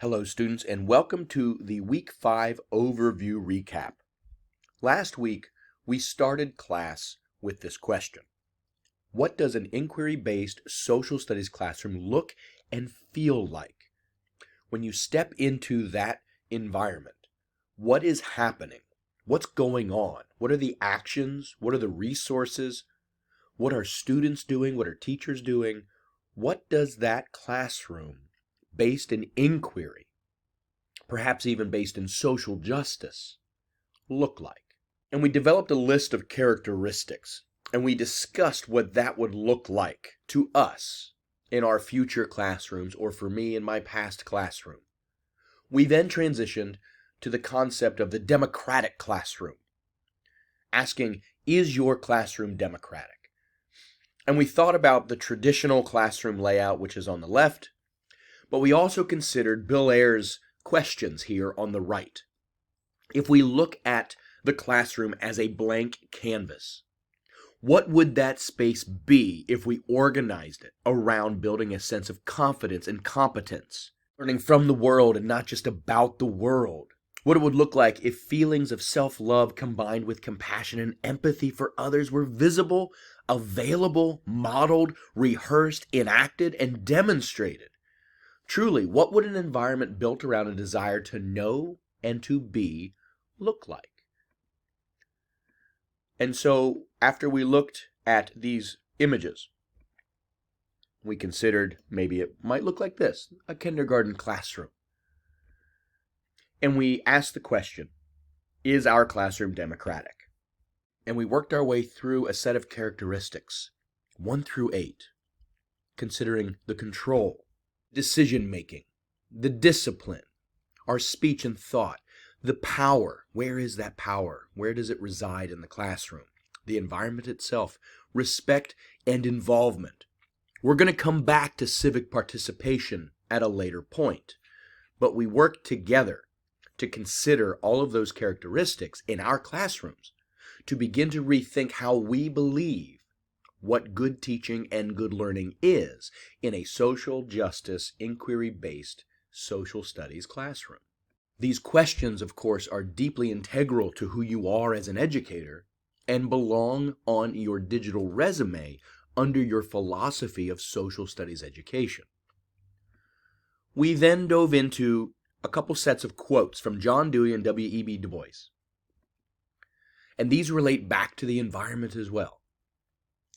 Hello, students, and welcome to the Week 5 Overview Recap. Last week, we started class with this question. What does an inquiry-based social studies classroom look and feel like? When you step into that environment, what is happening? What's going on? What are the actions? What are the resources? What are students doing? What are teachers doing? What does that classroom based in inquiry, perhaps even based in social justice, look like? And we developed a list of characteristics, and we discussed what that would look like to us in our future classrooms, or for me in my past classroom. We then transitioned to the concept of the democratic classroom, asking, is your classroom democratic? And we thought about the traditional classroom layout, which is on the left, but we also considered Bill Ayer's questions here on the right. If we look at the classroom as a blank canvas, what would that space be if we organized it around building a sense of confidence and competence, learning from the world and not just about the world? What it would look like if feelings of self-love combined with compassion and empathy for others were visible, available, modeled, rehearsed, enacted, and demonstrated. Truly, what would an environment built around a desire to know and to be look like? And so, after we looked at these images, we considered maybe it might look like this, a kindergarten classroom. And we asked the question, is our classroom democratic? And we worked our way through a set of characteristics, 1 through 8, considering the control, decision-making, the discipline, our speech and thought, the power. Where is that power? Where does it reside in the classroom? The environment itself, respect and involvement. We're going to come back to civic participation at a later point, but we work together to consider all of those characteristics in our classrooms to begin to rethink how we believe what good teaching and good learning is in a social justice, inquiry-based social studies classroom. These questions, of course, are deeply integral to who you are as an educator and belong on your digital resume under your philosophy of social studies education. We then dove into a couple sets of quotes from John Dewey and W.E.B. Du Bois. And these relate back to the environment as well.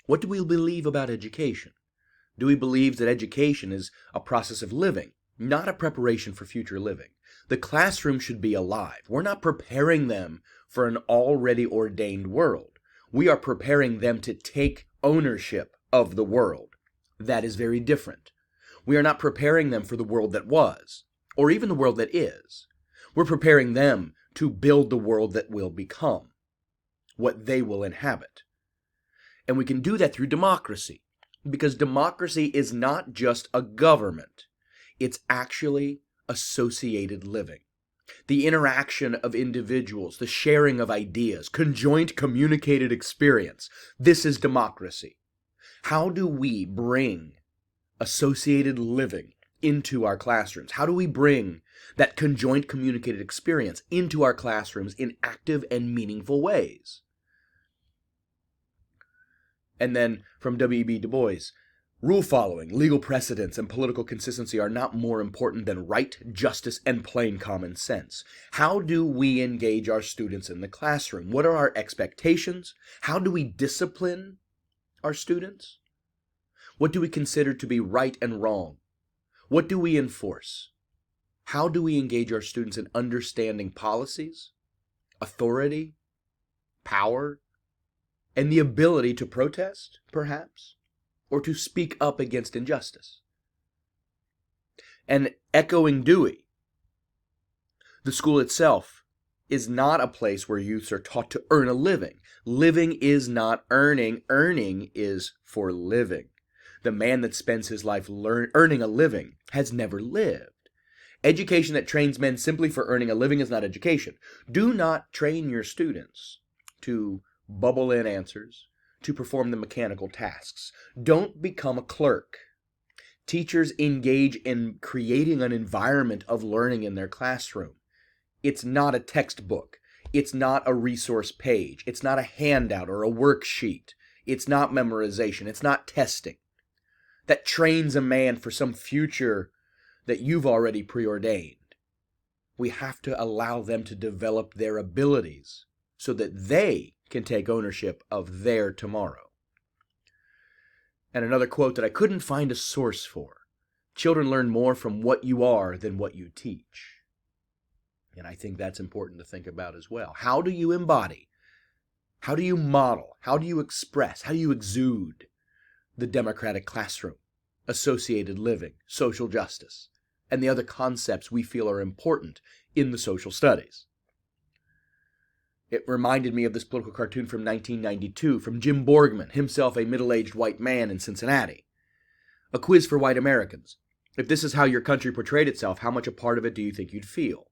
What do we believe about education? Do we believe that education is a process of living, not a preparation for future living? The classroom should be alive. We're not preparing them for an already ordained world. We are preparing them to take ownership of the world. That is very different. We are not preparing them for the world that was, or even the world that is. We're preparing them to build the world that will become, what they will inhabit. And we can do that through democracy, because democracy is not just a government. It's actually associated living. The interaction of individuals, the sharing of ideas, conjoint communicated experience. This is democracy. How do we bring associated living into our classrooms? How do we bring that conjoint communicated experience into our classrooms in active and meaningful ways? And then from W.E.B. Du Bois, rule following, legal precedents, and political consistency are not more important than right, justice, and plain common sense. How do we engage our students in the classroom? What are our expectations? How do we discipline our students? What do we consider to be right and wrong? What do we enforce? How do we engage our students in understanding policies, authority, power, and the ability to protest, perhaps, or to speak up against injustice? And echoing Dewey, the school itself is not a place where youths are taught to earn a living. Living is not earning. Earning is for living. The man that spends his life earning a living has never lived. Education that trains men simply for earning a living is not education. Do not train your students to bubble in answers, to perform the mechanical tasks. Don't become a clerk. Teachers engage in creating an environment of learning in their classroom. It's not a textbook. It's not a resource page. It's not a handout or a worksheet. It's not memorization. It's not testing that trains a man for some future that you've already preordained. We have to allow them to develop their abilities so that they can take ownership of their tomorrow. And another quote that I couldn't find a source for: children learn more from what you are than what you teach. And I think that's important to think about as well. How do you embody? How do you model? How do you express? How do you exude the democratic classroom, associated living, social justice, and the other concepts we feel are important in the social studies? It reminded me of this political cartoon from 1992 from Jim Borgman, himself a middle-aged white man in Cincinnati. A quiz for white Americans. If this is how your country portrayed itself, how much a part of it do you think you'd feel?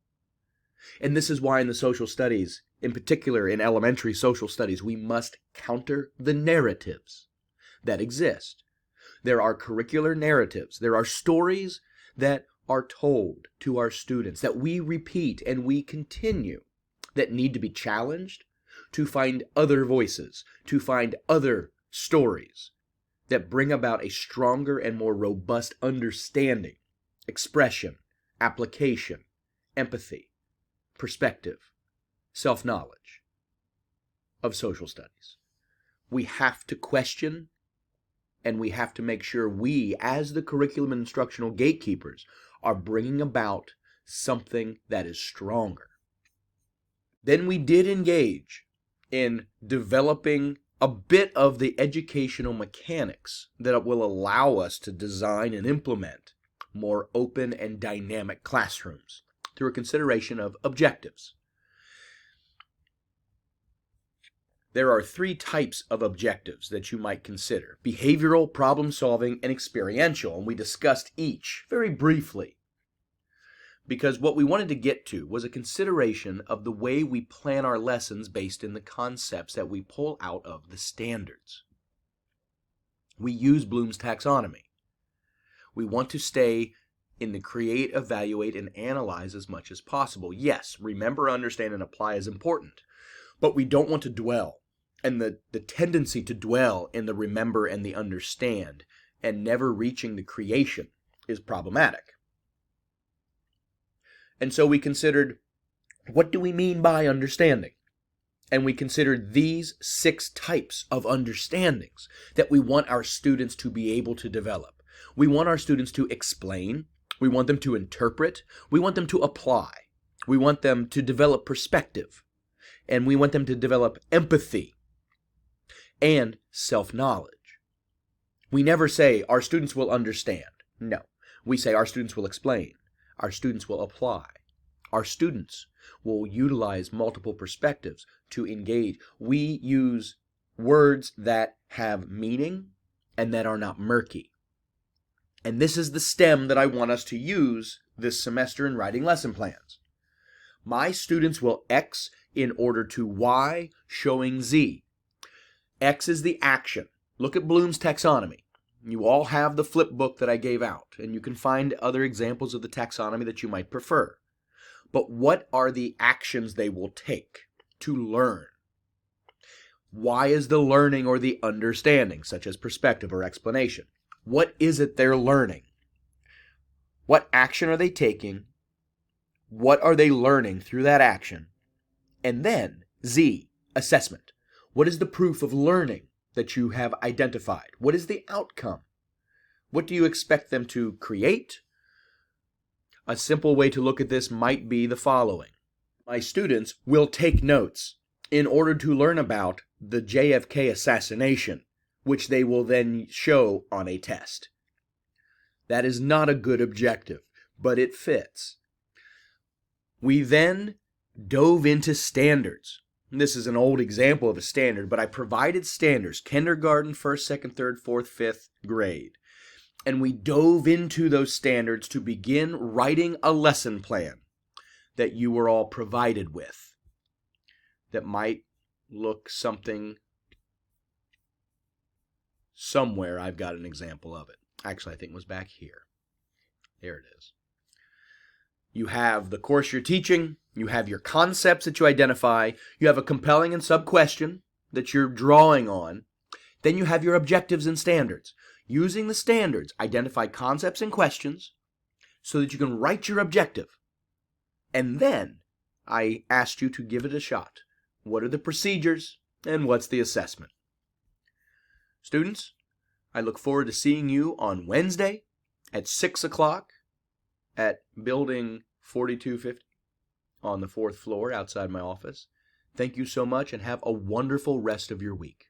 And this is why in the social studies, in particular in elementary social studies, we must counter the narratives that exist. There are curricular narratives. There are stories that are told to our students that we repeat and we continue, that need to be challenged to find other voices, to find other stories that bring about a stronger and more robust understanding, expression, application, empathy, perspective, self-knowledge of social studies. We have to question, and we have to make sure we, as the curriculum and instructional gatekeepers, are bringing about something that is stronger. Then we did engage in developing a bit of the educational mechanics that will allow us to design and implement more open and dynamic classrooms through a consideration of objectives. There are 3 types of objectives that you might consider: behavioral, problem-solving, and experiential, and we discussed each very briefly, because what we wanted to get to was a consideration of the way we plan our lessons based in the concepts that we pull out of the standards. We use Bloom's taxonomy. We want to stay in the create, evaluate, and analyze as much as possible. Yes, remember, understand, and apply is important, but we don't want to dwell. And the tendency to dwell in the remember and the understand and never reaching the creation is problematic. And so we considered, what do we mean by understanding? And we considered these 6 types of understandings that we want our students to be able to develop. We want our students to explain. We want them to interpret. We want them to apply. We want them to develop perspective. And we want them to develop empathy and self-knowledge. We never say our students will understand. No. We say our students will explain. Our students will apply. Our students will utilize multiple perspectives to engage. We use words that have meaning and that are not murky. And this is the stem that I want us to use this semester in writing lesson plans. My students will X in order to Y, showing Z. X is the action. Look at Bloom's taxonomy. You all have the flip book that I gave out, and you can find other examples of the taxonomy that you might prefer. But what are the actions they will take to learn? Y is the learning or the understanding, such as perspective or explanation. What is it they're learning? What action are they taking? What are they learning through that action? And then Z, assessment. What is the proof of learning that you have identified? What is the outcome? What do you expect them to create? A simple way to look at this might be the following. My students will take notes in order to learn about the JFK assassination, which they will then show on a test. That is not a good objective, but it fits. We then dove into standards. This is an old example of a standard, but I provided standards: kindergarten, 1st, 2nd, 3rd, 4th, 5th grade. And we dove into those standards to begin writing a lesson plan that you were all provided with that might look something somewhere. I've got an example of it. Actually, I think it was back here. There it is. You have the course you're teaching, you have your concepts that you identify, you have a compelling and sub-question that you're drawing on, then you have your objectives and standards. Using the standards, identify concepts and questions so that you can write your objective. And then I asked you to give it a shot. What are the procedures and what's the assessment? Students, I look forward to seeing you on Wednesday at 6 o'clock at Building 4250 on the 4th floor outside my office. Thank you so much and have a wonderful rest of your week.